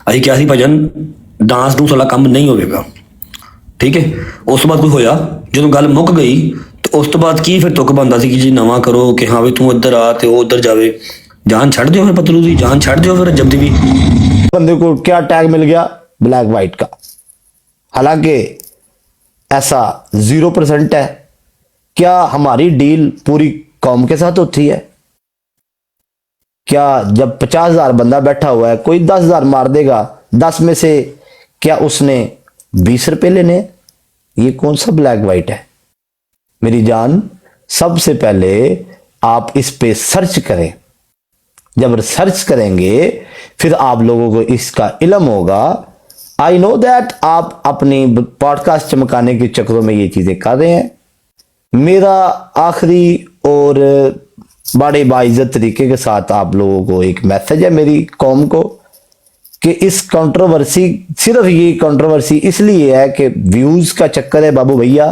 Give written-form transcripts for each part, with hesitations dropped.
ਅਸੀਂ ਕਿਹਾ ਸੀ ਭਜਨ ਡਾਂਸ ਡੂਸ ਵਾਲਾ ਕੰਮ ਨਹੀਂ ਹੋਵੇਗਾ, ਠੀਕ ਹੈ। ਉਸ ਤੋਂ ਬਾਅਦ ਕੋਈ ਹੋਇਆ, ਜਦੋਂ ਗੱਲ ਮੁੱਕ ਗਈ ਤੇ ਉਸ ਤੋਂ ਬਾਅਦ ਕੀ ਫਿਰ ਤੁਕ ਬਣਦਾ ਸੀ ਕਿ ਜੀ ਨਵਾਂ ਕਰੋ ਕਿ ਹਾਂ ਵੀ ਤੂੰ ਇੱਧਰ ਆ ਤੇ ਉਹ ਉੱਧਰ जावे। जान छड़ दियो फिर, पतलू की जान छड़ दियो फिर जब भी। बंदे को क्या टैग मिल गया ब्लैक वाइट का, हालांकि ऐसा 0% है। क्या हमारी डील पूरी कौम के साथ होती है? क्या जब 50,000 बंदा बैठा हुआ है, कोई 10,000 मार देगा, 10 में से क्या उसने 20 रुपए लेने? ये कौन सा ब्लैक वाइट है मेरी जान? सबसे पहले आप इस पे सर्च करें। जब रिसर्च करेंगे फिर आप लोगों को इसका इल्म होगा। आई नो दैट आप अपनी पॉडकास्ट चमकाने के चक्करों में ये चीजें कर रहे हैं। मेरा आखिरी और बड़े बाइज्जत तरीके के साथ आप लोगों को एक मैसेज है मेरी कौम को कि इस कंट्रोवर्सी, सिर्फ ये कंट्रोवर्सी इसलिए है कि व्यूज का चक्कर है बाबू भैया।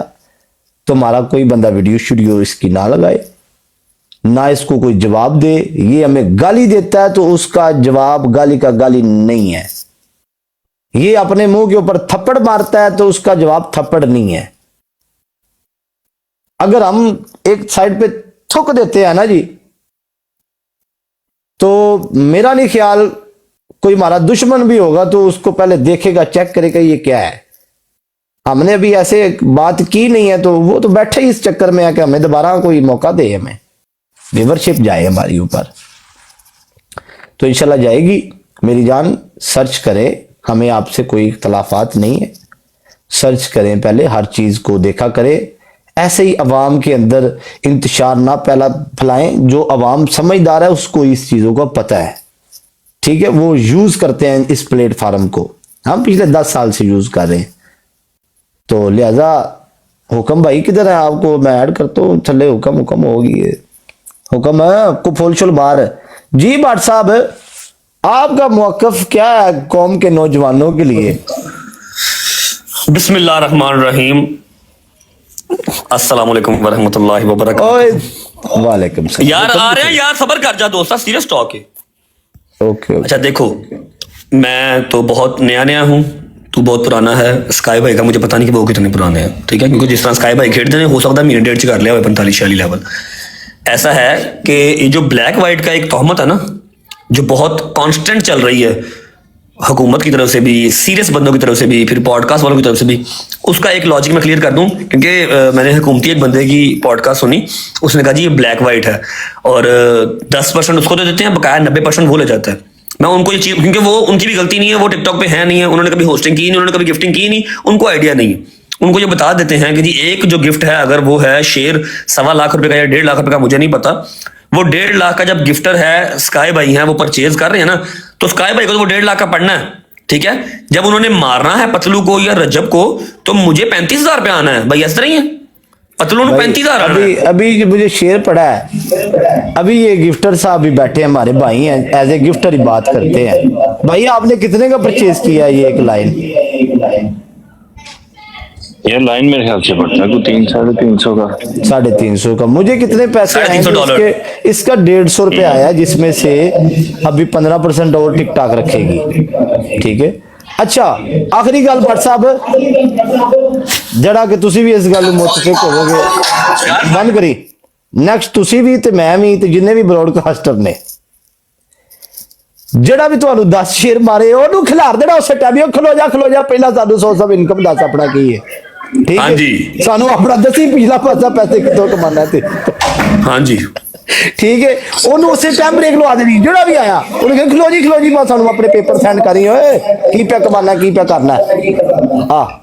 तुम्हारा कोई बंदा वीडियो स्टूडियो इसकी ना लगाए, ना इसको कोई जवाब दे। ये हमें गाली देता है तो उसका जवाब गाली का गाली नहीं है। ये अपने मुंह के ऊपर थप्पड़ मारता है तो उसका जवाब थप्पड़ नहीं है। अगर हम एक साइड पे थूक देते हैं ना जी, तो मेरा नहीं ख्याल कोई हमारा दुश्मन भी होगा तो उसको पहले देखेगा, चेक करेगा ये क्या है। हमने अभी ऐसे बात की नहीं है तो वो तो बैठे ही इस चक्कर में है कि हमें दोबारा कोई मौका दे, हमें व्यूवरशिप जाए हमारी ऊपर। तो इंशाल्लाह जाएगी मेरी जान। सर्च करें, हमें आपसे कोई इख्तलाफात नहीं है। सर्च करें, पहले हर चीज को देखा करें। ऐसे ही अवाम के अंदर इंतशार ना पहला फैलाएं। जो अवाम समझदार है उसको इस चीजों का पता है, ठीक है। वो यूज करते हैं इस प्लेटफॉर्म को, हम पिछले 10 साल से यूज कर रहे हैं। तो लिहाजा हुक्म भाई किधर है? आपको मैं ऐड करता हूँ थले, हुक्म होगी, हुक्म है आपको फुल शुल बार जी। भाट साहब आपका मौकफ क्या है कौम के नौजवानों के लिए? बिस्मिल्लाहिर्रहमानिर्रहीम, अस्सलाम वालेकुम वरहमतुल्लाहि वबरकातुहू। वालेकुम सलाम यार आ रहे हैं यार, सबर कर जा दोस्ता, सीरियस टॉक है। ओके। अच्छा देखो, मैं तो बहुत नया हूँ, तू बहुत पुराना है। स्काई भाई का मुझे पता नहीं कि वो कितने पुराने हैं, ठीक है, क्योंकि जिस तरह स्काई भाई खेलते हैं हो सकता है महीने डेढ़ से कर लिया 45-46 लेवल। ऐसा है कि ये जो ब्लैक वाइट का एक तोहमत है ना, जो बहुत कांस्टेंट चल रही है हुकूमत की तरफ से भी, सीरियस बंदों की तरफ से भी, फिर पॉडकास्ट वालों की तरफ से भी, उसका एक लॉजिक मैं क्लियर कर दूं। क्योंकि मैंने हुकूमती एक बंदे की पॉडकास्ट सुनी, उसने कहा जी ये ब्लैक वाइट है और 10% उसको दे देते हैं, बकाया 90% वो ले जाता है। मैं उनको ये चीज, क्योंकि वो उनकी भी गलती नहीं है, वो टिकटॉक पे है नहीं है, उन्होंने कभी होस्टिंग की नहीं, उन्होंने कभी गिफ्टिंग की नहीं, उनको आइडिया नहीं है। उनको ये बता देते हैं कि जी एक जो गिफ्ट है, अगर वो है शेयर 1.25 लाख रुपए का या 1.5 लाख रुपए का, मुझे नहीं पता, वो 1.5 लाख का जब गिफ्टर है स्काई भाई है, वो परचेज कर रहे हैं ना, तो स्काई भाई को तो वो 1.5 लाख का पड़ना है, ठीक है। जब उन्होंने मारना है पतलू को या रजब को, तो मुझे 35,000 रुपया आना है भाई, ऐसा नहीं है। पतलू ने 35,000 अभी मुझे शेयर पड़ा है। अभी ये गिफ्टर साहब भी बैठे हैं, हमारे भाई हैं, एज ए गिफ्टर ही बात करते हैं। भाई आपने कितने का परचेज किया ये एक लाइन? ये लाइन मेरे ख्याल से पड़ता है कोई 300-350 का। 350 का। मुझे कितने पैसे आए इसके? इसका 150 रुपये आया, जिसमें से अभी 15% और टिकटॉक रखेगी, ठीक है। अच्छा आखिरी गल भट्ट साहब, जड़ा कि तुसी भी इस गल मुतफिक होवोगे, बंद करी नैक्सट तुसी भी ते मैं भी ते जिन्ने भी ब्रॉडकास्टर ने, ਜਿਹੜਾ भी ਤੁਹਾਨੂੰ 10 शेयर मारे ਉਹਨੂੰ खिलार देना उस टाइम। खलो जा ਪਹਿਲਾਂ ਸਾਨੂੰ सोर्स ऑफ इनकम ਦੱਸ ਆਪਣਾ ਕੀ ਹੈ, ठीक है जी। ਸਾਨੂੰ ਆਪਣਾ ਦੱਸੀ ਪਿਛਲਾ ਪਾਸਾ ਪੈਸੇ ਕਿੱਥੋਂ ਕਮਾਣਾ ਤੇ, ਹਾਂਜੀ ठीक है। ਉਹਨੂੰ ਉਸੇ ਟਾਈਮ ਬ੍ਰੇਕ ਲਵਾ ਦੇਣੀ, ਜਿਹੜਾ ਵੀ ਆਇਆ ਉਹਨੂੰ ਕਹੇ ਖਲੋ ਜੀ ਮੈਂ ਸਾਨੂੰ ਆਪਣੇ पेपर सेंड करी, ओए की पे कमाना की पे करना है,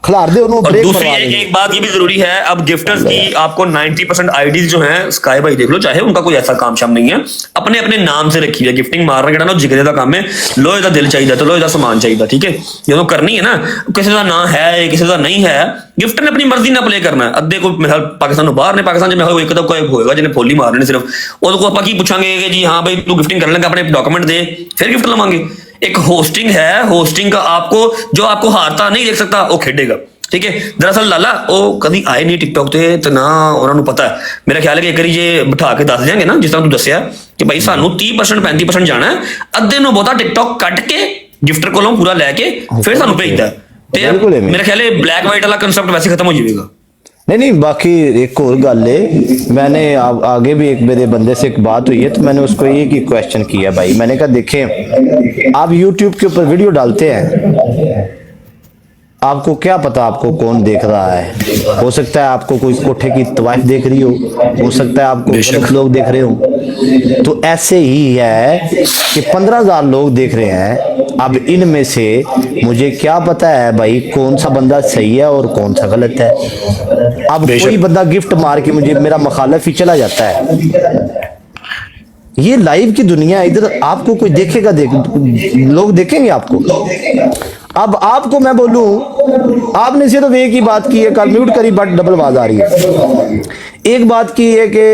खिलार दे ਉਹਨੂੰ ब्रेक करवा देनी। एक बात ये भी जरूरी है, अब गिफ्टर्स की आपको 90% आईडीज जो हैं, स्काई भाई देख लो, चाहे उनका कोई ऐसा काम शाम नहीं है, अपने अपने नाम से रखी है। गिफ्टिंग मारना केड़ा ना जिगरे का काम है, लोहे का दिल चाहिए तो लोहे का सामान चाहिए, ठीक है। जो करनी है ना, किसी का ना है किसी का नहीं है, गिफ्टर ने अपनी मर्जी ना प्ले करना है। अद्धे को मेरे पाकिस्तान बाहर ने, पाकिस्तान में एक कोई होएगा जिन्हें फुल ही मारने सिर्फ, और को आप पूछांगे कि जी हाँ भाई तू गिफ्टिंग करने लगा, अपने डॉक्यूमेंट दे, फिर गिफ्ट लवांगे। एक होस्टिंग है, होस्टिंग का आपको जो आपको हारता नहीं देख सकता वो खेडेगा, ठीक है। दरअसल लाला वो कभी आए नहीं टिकटॉक ते, तो ना उन्होंने पता है। मेरा ख्याल है कि एक बार ये बिठा के दस देंगे ना, जिस तरह तू दसिया कि भाई सानू 30% 35% जाना है, अद्धे नु बहुता टिकटॉक कट के ਗਿਫਟਰ ਕੋਲੋਂ ਪੂਰਾ ਲੈ ਕੇ ਫਿਰ ਸਾਨੂੰ ਭੇਜਦਾ ਤੇ ਬਿਲਕੁਲ ਐਵੇਂ। ਮੇਰਾ ਖਿਆਲ ਹੈ ਬਲੈਕ ਵਾਈਟ ਵਾਲਾ ਕਨਸੈप्ट वैसे खत्म हो जाएगा। नहीं नहीं, बाकी एक और गल है, मैंने आगे भी एक मेरे बंदे से एक बात हुई है तो मैंने उसको एक ही क्वेश्चन किया भाई, मैंने कहा देखें आप YouTube के ऊपर वीडियो डालते हैं, आपको क्या पता आपको कौन देख रहा है, हो सकता है आपको कोई कोठे की तवाइफ देख रही हो सकता है आपको गलत लोग देख रहे हो, तो ऐसे ही है कि 15,000 लोग देख रहे हैं, अब इनमें से मुझे क्या पता है भाई कौन सा बंदा सही है और कौन सा गलत है। अब कोई बंदा गिफ्ट मार के मुझे मेरा मुखालिफ ही चला जाता है, ये लाइव की दुनिया, इधर आपको कोई देखेगा, लोग देखेंगे आपको। अब आपको मैं बोलूं, आपने सिर्फ एक ही बात की है, कल म्यूट करी बट डबल आवाज आ रही है, एक बात की है कि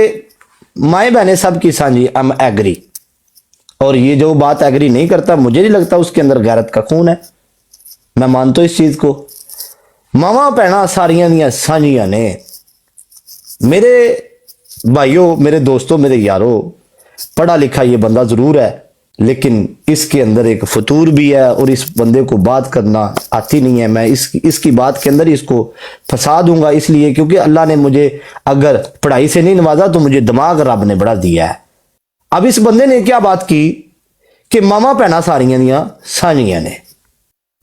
माए बहने सब की साझी, आई एम एग्री, और ये जो बात एग्री नहीं करता, मुझे नहीं लगता उसके अंदर गैरत का खून है, मैं मानता हूं इस चीज को। मावा भैणा सारियां दियां साझियां ने, मेरे भाइयों, मेरे दोस्तों, मेरे यारों, पढ़ा लिखा ये बंदा जरूर है, लेकिन इसके अंदर एक फतूर भी है, और इस बंदे को बात करना आती नहीं है। मैं इसकी बात के अंदर ही इसको फंसा दूंगा, इसलिए क्योंकि अल्लाह ने मुझे अगर पढ़ाई से नहीं नवाजा तो मुझे दिमाग रब ने बड़ा दिया है। अब इस बंदे ने क्या बात की कि मामा भैणा सारियां दियां साझियां ने,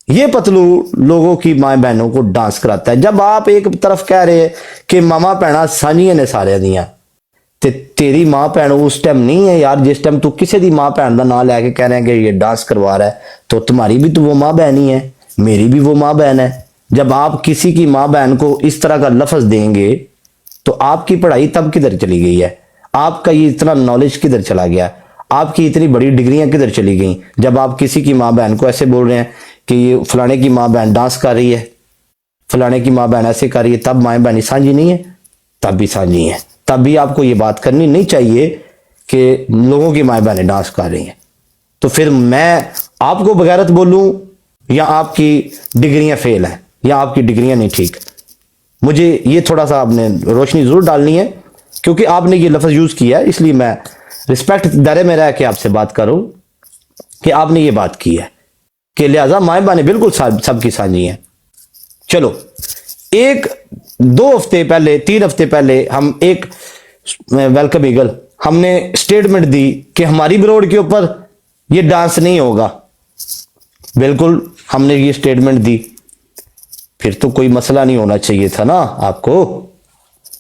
ये पतलू लोगों की माए बहनों को डांस कराता है। जब आप एक तरफ कह रहे कि मामा भैणा साझियां ने सारियां दियां, ते तेरी मां भैन उस टाइम नहीं है यार, जिस टाइम तू किसी दी मां भैन का नाम लैके कह रहे हैं कि ये डांस करवा रहा है, तो तुम्हारी भी तो वो मां बहन ही है, मेरी भी वो मां बहन है। जब आप किसी की मां बहन को इस तरह का लफ्ज देंगे तो आपकी पढ़ाई तब किधर चली गई है, आपका ये इतना नॉलेज किधर चला गया, आपकी इतनी बड़ी डिग्रियां किधर चली गई, जब आप किसी की मां बहन को ऐसे बोल रहे हैं कि ये फलाने की मां बहन डांस कर रही है, फलाने की मां बहन ऐसे कर रही है, तब माए बहन साझी नहीं है, तब भी साझी है। तब भी आपको ये बात करनी नहीं चाहिए कि लोगों की माए बहनें डांस कर रही हैं। तो फिर मैं आपको बगैरत बोलूं, या आपकी डिग्रियां फेल हैं, या आपकी डिग्रियां नहीं ठीक, मुझे ये थोड़ा सा आपने रोशनी जरूर डालनी है, क्योंकि आपने ये लफ्ज यूज किया है, इसलिए मैं रिस्पेक्ट दायरे में रह के आपसे बात करूं कि आपने ये बात की है कि लिहाजा माए बहनें बिल्कुल सबकी साझी हैं। चलो, एक 2 हफ्ते पहले, 3 हफ्ते पहले हम एक वेलकम ईगल हमने स्टेटमेंट दी कि हमारी ब्रोड के ऊपर ये डांस नहीं होगा, बिल्कुल हमने ये स्टेटमेंट दी, फिर तो कोई मसला नहीं होना चाहिए था ना आपको,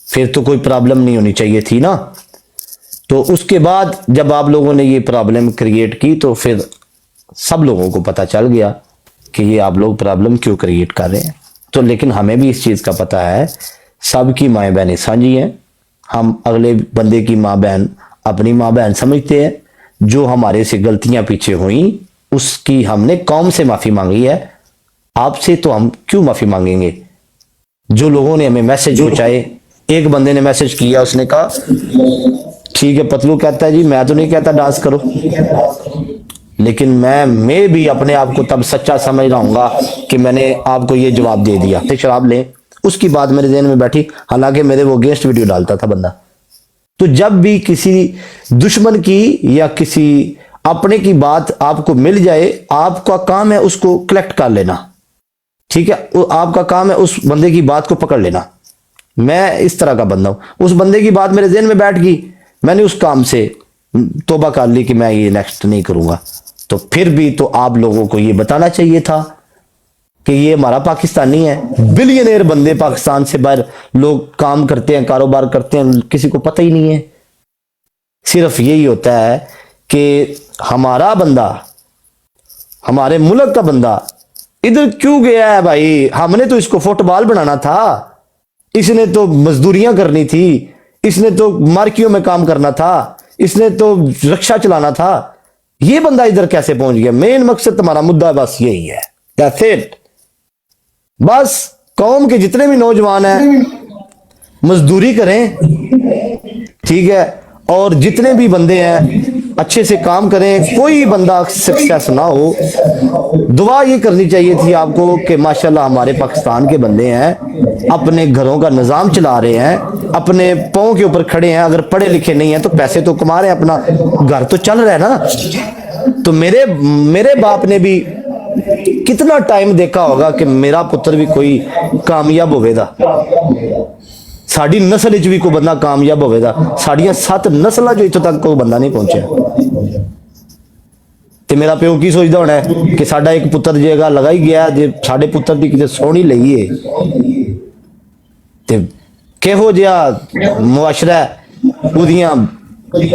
फिर तो कोई प्रॉब्लम नहीं होनी चाहिए थी ना। तो उसके बाद जब आप लोगों ने ये प्रॉब्लम क्रिएट की तो फिर सब लोगों को पता चल गया कि ये आप लोग प्रॉब्लम क्यों क्रिएट कर रहे हैं। तो लेकिन हमें भी इस चीज का पता है, सबकी माए बहनें साझी हैं, हम अगले बंदे की माँ बहन अपनी माँ बहन समझते हैं, जो हमारे से गलतियां पीछे हुई उसकी हमने कौम से माफी मांगी है, आपसे तो हम क्यों माफी मांगेंगे। जो लोगों ने हमें मैसेज पहुंचाए, एक बंदे ने मैसेज किया, उसने कहा ठीक है पतलू कहता है जी, मैं तो नहीं कहता डांस करो, लेकिन मैं भी अपने आप को तब सच्चा समझ रहा हूंगा कि मैंने आपको ये जवाब दे दिया, फिर शराब लें। उसकी बात मेरे ज़हन में बैठी, हालांकि मेरे वो गेस्ट वीडियो डालता था बंदा। तो जब भी किसी दुश्मन की या किसी अपने की बात आपको मिल जाए, आपका काम है उसको कलेक्ट कर लेना, ठीक है, आपका काम है उस बंदे की बात को पकड़ लेना। मैं इस तरह का बंदा हूं, उस बंदे की बात मेरे ज़हन में बैठ गई, मैंने उस काम से तौबा कर ली कि मैं ये नेक्स्ट नहीं करूंगा। तो फिर भी तो आप लोगों को ये बताना चाहिए था कि ये हमारा पाकिस्तानी है, बिलियनेयर बंदे पाकिस्तान से बाहर लोग काम करते हैं, कारोबार करते हैं, किसी को पता ही नहीं है। सिर्फ यही होता है कि हमारा बंदा, हमारे मुल्क का बंदा इधर क्यों गया है भाई, हमने तो इसको फुटबॉल बनाना था, इसने तो मजदूरियां करनी थी, इसने तो मार्कियों में काम करना था, इसने तो रिक्शा चलाना था, ये बंदा इधर कैसे पहुंच गया। मेन मकसद तुम्हारा मुद्दा बस यही है, दैट्स इट। बस कौम के जितने भी नौजवान हैं मजदूरी करें, ठीक है, और जितने भी बंदे हैं अच्छे से काम करें, कोई बंदा सक्सेस ना हो। दुआ ये करनी चाहिए थी आपको कि माशाल्लाह हमारे पाकिस्तान के बंदे हैं, अपने घरों का निज़ाम चला रहे हैं, अपने पाँव के ऊपर खड़े हैं, अगर पढ़े लिखे नहीं हैं तो पैसे तो कमा रहे हैं, अपना घर तो चल रहा है ना। तो मेरे बाप ने भी कितना टाइम देखा होगा कि मेरा पुत्र भी कोई कामयाब होवेगा, साड़ी नस्ल च भी कोई बंदा कामयाब होवेगा, साड़ियां 7 नस्लों जो इत्थों तक कोई बंदा नहीं पहुंचा। ते मेरा प्यो की सोचदा होना है कि साडा एक पुत्र जेगा लगा ही गया, जे साडे पुत्र दी किते सोहनी लईए ते किहो जिहा मुआशरा ओदियां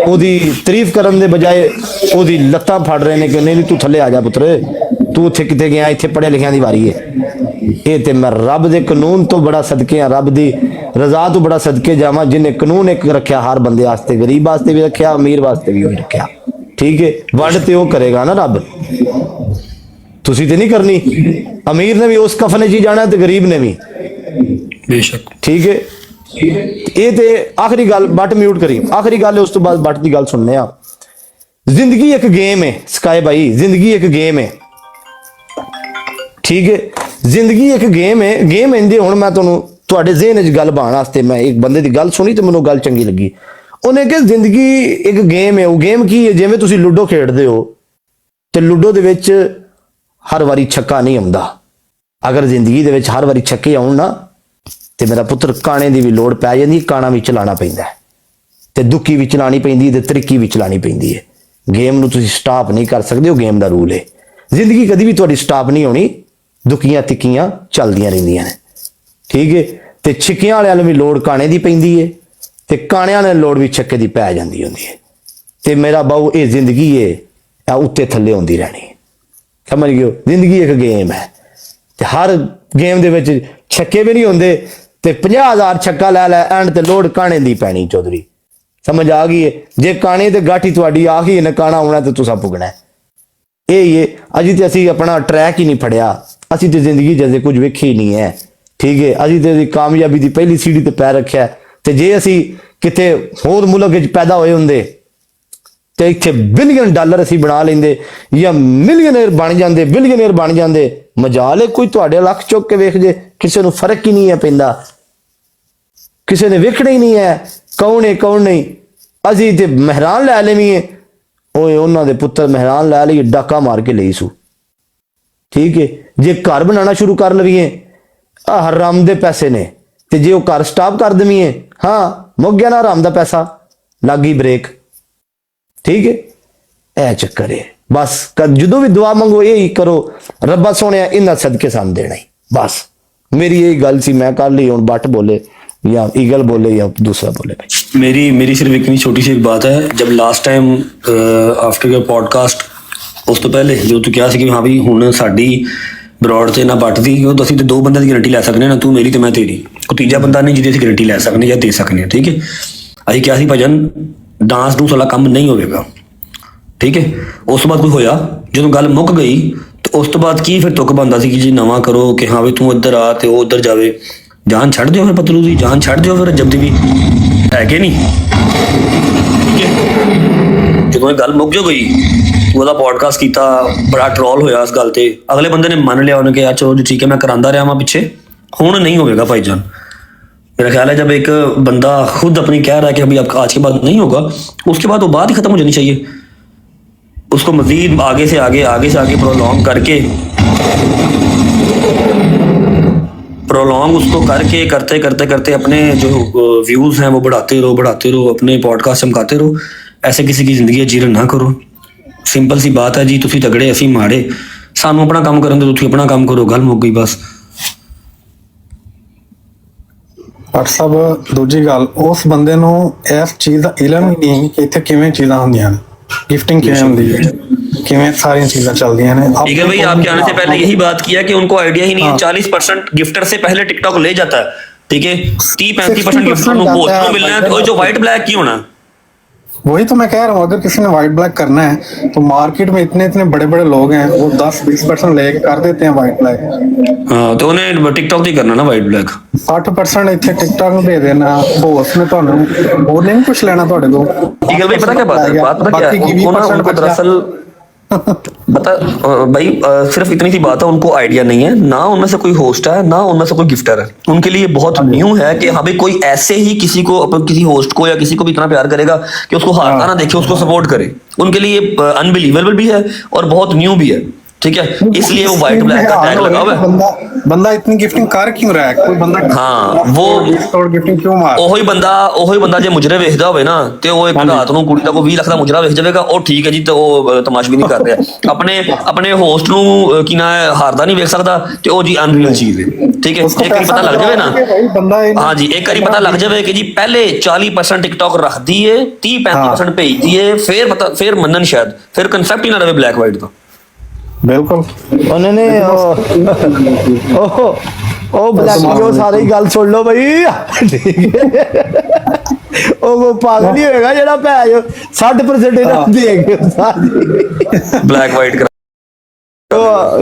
ओदी तारीफ करन दे बजाय ओदी लत्तां फड़ रहे ने कि नहीं तू थल्ले आ जा पुत्र, तू उत्थे किते गया, इत्थे पढ़िया लिखिया दी वारी है। ये ते मैं रब दे कानून तो बड़ा सदके हां, रब दी रजा तो बड़ा सदके जावां जिन्हें कानून एक रखिया हर बंदे वास्ते, गरीब वास्ते भी रखिया, अमीर वास्ते भी रखिया। ठीक है, वंड ते वो करेगा ना रब, तुसी ते नहीं करनी। अमीर ने भी उस कफन च ही जाना ते गरीब ने भी, बेशक। ठीक है, ये ते आखिरी गल, बट म्यूट करी, आखिरी गल है, उस तो बाद बट की गल सुनने आ। जिंदगी एक गेम है स्काई भाई, जिंदगी एक गेम है, ठीक है, जिंदगी एक गेम है। गेम इंदे हुण मैं तुहाडे ज़हन च गल पाउण वास्ते मैं एक बंदे की गल सुनी तो मैनूं गल चंगी लगी। उन्हें कहा जिंदगी एक गेम है, वो गेम की है, जिवें तुसीं लूडो खेडदे हो ते लूडो दे विच हर वारी छक्का नहीं आउंदा। अगर जिंदगी दे विच हर वारी छक्के आउण ना ते मेरा पुत्र काणे दी भी लोड़ पै जांदी, काणा भी चलाना पैंदा है ते दुक्की भी चलानी पैंदी ते त्रिक्की भी चलानी पैंदी है। गेम नूं तुसीं स्टॉप नहीं कर सकदे, वो गेम दा रूल है। जिंदगी कदी भी तुहाडी स्टॉप नहीं होनी, दुक्कियां तिक्कियां चलदियां रहिंदियां ने, ठीक है। ते छिक्कियां वालियां नूं भी लोड़ काणे दी पैंदी है ते काणियां ने लोड़ भी छक्के दी पै जांदी हुंदी है। ते मेरा बाऊ ये जिंदगी है, आ उत्ते थल्ले होंदी रहनी, समझ गए हो। जिंदगी एक गेम है ते हर गेम दे विच छक्के भी नहीं होंदे ते 50,000 छक्का लै लै एंड ते लोड़ काणे दी पैनी चौधरी, समझ आ गई है। जे काणे ते गाठी तुहाडी आ गई ने, काणा आउणा ते तुसां पुगना है। ये अजी ते असीं अपना ट्रैक ही नहीं फड़िया, असीं ते जिंदगी जैसे कुछ वेखी ही नहीं है, ठीक है। असीं ते कामयाबी दी पहली सीढ़ी ते पैर रखिया ते जे असीं किते होर मुल्क विच पैदा होए हुंदे ते इत्थे बिलियन डॉलर असीं बना लेंदे या मिलियनेयर बन जांदे, बिलियनेयर बन जांदे। मजाल है कोई तुहाडे लख चुक के वेख जे, किसी नूं फर्क ही नहीं है पैंदा, किसी ने वेखना ही नहीं है कौन है कौन नहीं। असीं ते मेहरान लै लेवीए, ओए उन्हां दे पुत्तर मेहरान लै लईए, डाका मार के लई सू, ठीक है। जे घर बनाना शुरू कर लवीए, आ हराम दे पैसे ने, ते जे वो घर स्टॉप कर देवीए, हाँ मुक गया ना हराम दा पैसा, लग गई ब्रेक, ठीक है। ए चक्कर है बस, जो भी दुआ मंगो यही करो, रब्बा सोने इन्ना सदके सानू देना ही, बस मेरी यही गल सी। मैं कर ली, हुण बट बोले या ईगल बोले या दूसरा बोले भाई। मेरी सिर्फ इतनी छोटी सी एक बात है, जब last time after your podcast, उस तो पहले जो तू कहा कि हाँ भी हुण साडी बरौड़ ते ना बट दी, ਉਹ ਅਸੀਂ ਤੇ ਦੋ ਬੰਦਿਆਂ ਦੀ ਗਾਰੰਟੀ ਲੈ ਸਕਨੇ ਨਾ, ਤੂੰ ਮੇਰੀ ਤੇ ਮੈਂ ਤੇਰੀ, ਕੋਈ ਤੀਜਾ ਬੰਦਾ ਨਹੀਂ ਜਿਹਦੀ ਅਸੀਂ ਗਾਰੰਟੀ ਲੈ ਸਕਨੇ ਜਾਂ ਦੇ ਸਕਨੇ, ਠੀਕ ਹੈ। ਅਸੀਂ ਕਿਹਾ ਸੀ ਭਜਨ ਡਾਂਸ ਡੂਸ ਵਾਲਾ ਕੰਮ ਨਹੀਂ ਹੋਵੇਗਾ, ਠੀਕ ਹੈ। ਉਸ ਤੋਂ ਬਾਅਦ ਕੋਈ ਹੋਇਆ, ਜਦੋਂ ਗੱਲ ਮੁੱਕ ਗਈ ਤੇ ਉਸ ਤੋਂ ਬਾਅਦ ਕੀ ਫਿਰ ਤੁਕ ਬੰਦਾ ਸੀ ਕਿ ਜੀ ਨਵਾਂ ਕਰੋ ਕਿ ਹਾਂ ਵੀ ਤੂੰ ਇੱਧਰ ਆ ਤੇ ਉਹ ਉੱਧਰ ਜਾਵੇ। ਜਾਨ ਛੱਡ ਦਿਓ ਫਿਰ ਪਤਲੂ ਦੀ, ਜਾਨ ਛੱਡ ਦਿਓ ਫਿਰ ਜਬ ਦੀ ਵੀ ਹੈ ਕਿ ਨਹੀਂ, ਠੀਕ ਹੈ। ਜਦੋਂ ਇਹ ਗੱਲ ਮੁੱਕ ਜੋ ਗਈ, ਉਹਦਾ ਪੋਡਕਾਸਟ ਕੀਤਾ, ਬੜਾ ਟਰੋਲ ਹੋਇਆ ਇਸ ਗੱਲ ਤੇ, ਅਗਲੇ ਬੰਦੇ ਨੇ ਮੰਨ ਲਿਆ, ਉਹਨੇ ਕਿਹਾ ਚਲੋ ਜੀ ਠੀਕ ਹੈ ਮੈਂ ਕਰਾਂਦਾ ਰਿਹਾ ਵਾਂ ਪਿੱਛੇ, ਹੁਣ नहीं होगा भाईजान। मेरा ख्याल है जब एक बंदा खुद अपनी कह रहा है कि अभी आपका आज के बाद नहीं होगा, उसके बाद वो बात ही खत्म हो जानी चाहिए। उसको मजीद आगे से आगे प्रोलॉन्ग करके उसको करके करते अपने जो व्यूज हैं वो बढ़ाते रहो, अपने पॉडकास्ट चमकाते रहो। ऐसे किसी की जिंदगी जीरण ना करो। सिंपल सी बात है जी, तुसी तगड़े असी माड़े, सानू अपना काम करन दो, तुसी अपना काम करो, गल मुक गई बस। व्हाट्सअप दूजी गल, उस बंदे नूं इस चीज़ का इलम ही नहीं कि इत्थे किवें चीज़ां हुंदियां ने, गिफ्टिंग किवें हुंदी है, किवें सारियां चीज़ां चलदियां ने। ईगल भाई आपके आने से पहले यही बात किया कि उनको आइडिया ही नहीं है। 40% गिफ्टर से पहले टिकटॉक ले जाता है, ठीक है। 30-35% गिफ्टर को पोस्ट मिलना है, तो जो व्हाइट ब्लैक क्यों होना। वही तो मैं कह रहा हूँ, अगर किसी ने व्हाइट ब्लैक करना है तो मार्केट में इतने बड़े बड़े लोग हैं, वो 10-20% लेके कर देते हैं व्हाइट ब्लैक। हाँ तो उन्हें टिकटॉक ही करना ना व्हाइट ब्लैक। 60% इतने टिकटॉक में दे देना, होस्ट ने ਤੁਹਾਨੂੰ ਹੋਰ नहीं कुछ लेना ਤੁਹਾਡੇ को। ईगल भाई पता क्या बात है, बात पता क्या है, उनको दरअसल पता भाई सिर्फ इतनी सी बात है, उनको आइडिया नहीं है ना, उनमें से कोई होस्ट है ना उनमें से कोई गिफ्टर है। उनके लिए बहुत न्यू है कि हाँ भाई कोई ऐसे ही किसी को, किसी होस्ट को या किसी को भी इतना प्यार करेगा कि उसको हारता ना देखे, उसको सपोर्ट करे। उनके लिए अनबिलीवेबल भी है और बहुत न्यू भी है, ठीक है, इसलिए वो व्हाइट ब्लैक का टैग लगा हुआ है। बंदा इतनी गिफ्टिंग कर क्यों रहा है? कोई बंदा हाँ, वो गिफ्टिंग क्यों मार? ਉਹੀ ਬੰਦਾ ਜੇ ਮੁਜਰੇ ਵੇਖਦਾ ਹੋਵੇ ਨਾ ਤੇ ਉਹ ਇੱਕ ਰਾਤ ਨੂੰ ਕੁੜੀ ਦਾ ਕੋਈ 20 ਲੱਖ ਦਾ ਮੁਜਰਾ ਵੇਖ ਜਾਵੇਗਾ, ਉਹ ਠੀਕ ਹੈ ਜੀ, ਤੇ ਉਹ ਤਮਾਸ਼ ਵੀ ਨਹੀਂ ਕਰ ਰਿਹਾ। ਆਪਣੇ ਹੋਸਟ ਨੂੰ ਕੀ ਨਾ ਹਾਰਦਾ ਨਹੀਂ ਵੇਖ ਸਕਦਾ, ਤੇ ਉਹ ਜੀ ਅਨਰੀਅਲ ਚੀਜ਼ ਹੈ। ਠੀਕ ਹੈ, ਇੱਕ ਵਾਰੀ ਪਤਾ ਲੱਗ ਜਾਵੇ ਨਾ, ਬੰਦਾ हाँ जी, एक बारी पता लग जाए कि जी पहले 40% टिकटॉक रखती है, 30-35% भेजती है, फिर मनन शायद फिर कंसेप्ट ही ना रहे ब्लैक व्हाइट का। ਬਿਲਕੁਲ उन्होंने ਉਹ ਬਲੈਕ ਉਹ ਸਾਰੇ ਹੀ ਗੱਲ ਸੁਣ ਲਓ ਬਈ, ਠੀਕ ਹੈ। ਉਹ ਪਾਗਲ ਨਹੀਂ ਹੋਏਗਾ ਜਿਹੜਾ ਭੈ 60% ਇਹਨਾਂ ਨੂੰ ਦੇਗੇ ਸਾਰੀ ब्लैक व्हाइट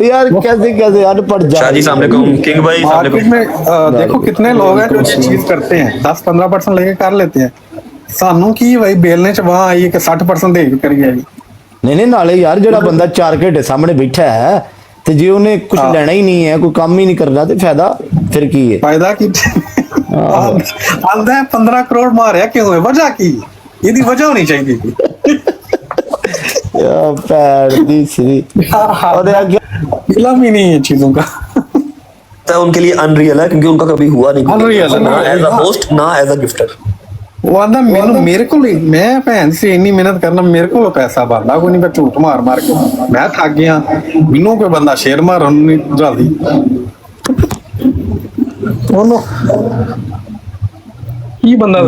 यार, कैसे अनपढ़ जा। शाह जी सामने किंग भाई सामने मार्केट में देखो कितने लोग हैं जो ये चीज करते हैं, 10-15% लेके कर लेते हैं। सानू की भाई बेलने च वहां आई है कि 60% दे के करी जाएगी। नहीं नाले यार, ਜਿਹੜਾ ਬੰਦਾ 4 ਘੰਟੇ ਸਾਹਮਣੇ ਬੈਠਾ ਹੈ ਤੇ ਜੇ ਉਹਨੇ ਕੁਝ ਲੈਣਾ ਹੀ ਨਹੀਂ ਹੈ, ਕੋਈ ਕੰਮ ਹੀ ਨਹੀਂ ਕਰਨਾ, ਤੇ ਫਾਇਦਾ ਫਿਰ ਕੀ ਹੈ? फायदा की आंदा 15 करोड़ मारिया क्यों है? वजह की? ਇਹਦੀ वजह होनी चाहिए। यार पैर दी श्री और आगे इलम ही नहीं है चीजों का। तो उनके लिए अनरियल है, क्योंकि उनका कभी हुआ नहीं, Unreal है। ना एज अ होस्ट ना एज अ गिफ्टर। वो आंदा मेरे को मैं भैन से इन्नी मेहनत करना, मेरे को पैसा बनदा कोई नहीं, मैं झूठ मार के मैं थक गया। मैनू कोई बंदा शेर मारन नहीं जल्दी ਉਹਨੂੰ ਕੀ ਬੰਦਾ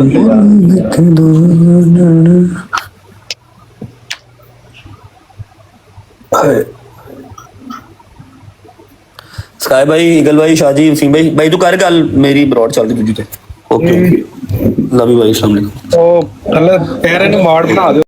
स्काई भाई, ईगल भाई, शाहजी, वसीम भाई तू कर गल, मेरी ब्रॉड चल रही दूजी ते। ओके लव यू भाई, अस्सलाम वालेकुम। ਉਹ ਥੱਲੇ ਪੈਰੇ ਨੂੰ ਮਾੜ ਬਣਾ ਦਿਓ।